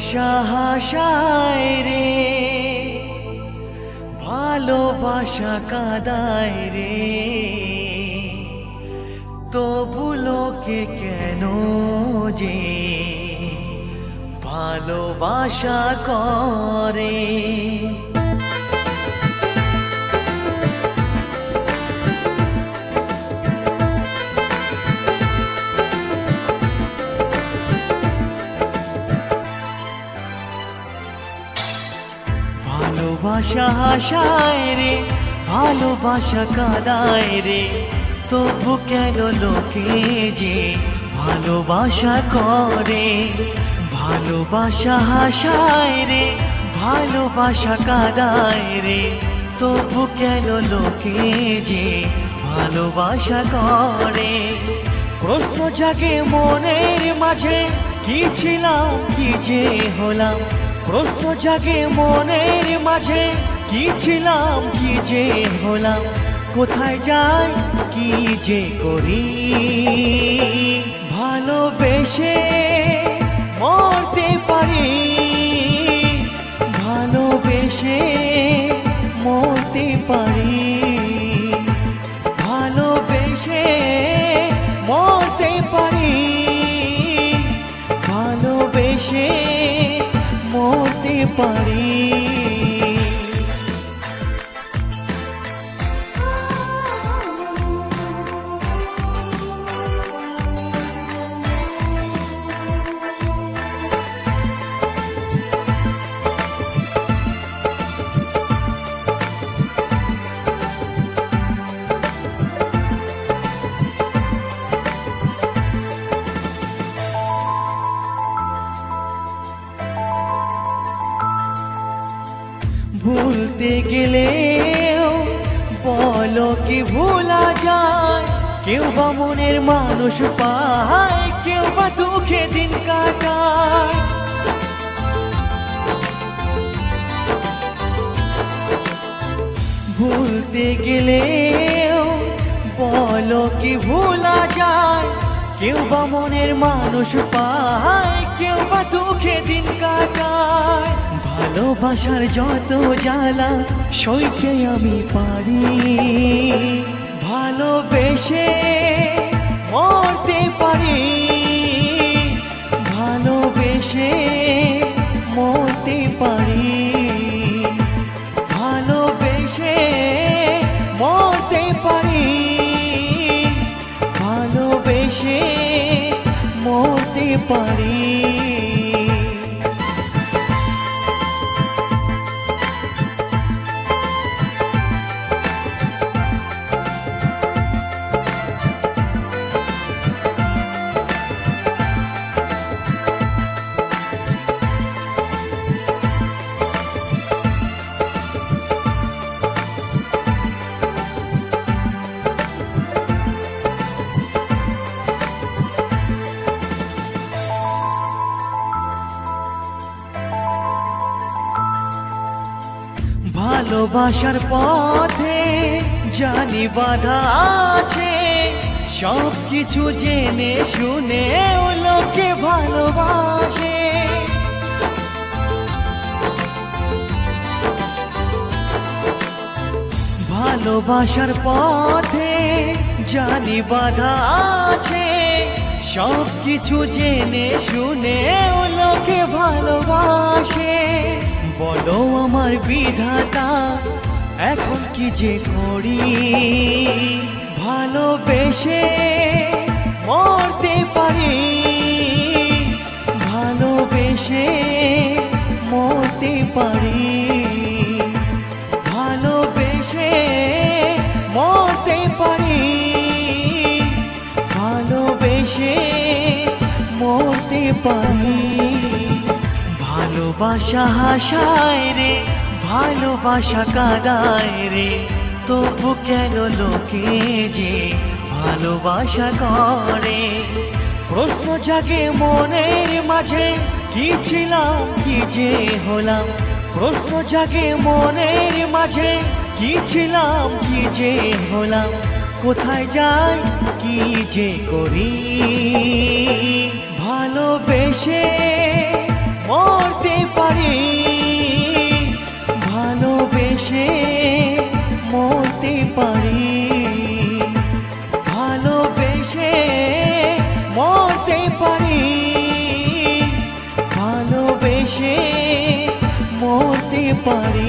ভালোবাসা হাসায় রে, ভালোবাসা কাঁদায় রে, তবু লোকে কেন যে ভালোবাসা করে। ভালোবাসা হাসায় রে, ভালোবাসা কাঁদায় রে, তবু কেন লোকে যে ভালোবাসা করে। ভালোবাসা হাসায় রে, ভালোবাসা কাঁদায় রে, তবু কেন লোকে যে ভালোবাসা করে। প্রশ্ন জাগে মনের মাঝে, কি ছিলাম কি যে হলাম। প্রশ্ন জাগে মনের মাঝে, কি ছিলাম কি যে হলাম। কোথায় যাই কি যে করি, ভালোবেসে মরতে পারি, ভালোবেসে মরতে পারি, ভালোবেসে মরতে পারি, ভালোবেসে মরতে পারি। ভুলতে গেলেও বলো কি ভোলা যায়। কেউ বা মনের মানুষ পায়, কেউ বা দুঃখে দিন কাটায়। ভুলতে গেলেও বলো কি ভোলা যায়। কেউ বা মনের মানুষ পায়, কেউ বা দুঃখে দিন কাটায়। ভালোবাসার যত জ্বালা সইতে আমি পারি, ভালোবেসে মরতে পারি, ভালোবেসে মরতে পারি, ভালোবেসে মরতে পারি, ভালোবেসে মরতে পারি। ভালোবাসার পথে জানি বাধা আছে, সব কিছু জেনে শুনে ও লোকে ভালোবাসে। ভালোবাসার পথে জানি বাধা আছে, সব কিছু জেনে শুনে ও লোকে ভালোবাসে। বলো আমার বিধাতা এখন কি যে করি, ভালোবেসে মরতে পারি, ভালোবেসে মরতে পারি, ভালোবেসে মরতে পারি, ভালোবেসে মরতে পারি। ভালোবাসা হাসায় রে, ভালোবাসা কাঁদায় রে, তবু কেন লোকে যে ভালোবাসা করে। প্রশ্ন জাগে মনের মাঝে, কি ছিলাম কি যে হলাম। প্রশ্ন জাগে মনের মাঝে, কি ছিলাম কি যে হলাম। কোথায় যাই কি যে করি, ভালোবেসে মরতে পারি, ভালোবেসে মরতে পারি, ভালোবেসে মরতে পারি, ভালোবেসে মরতে পারি।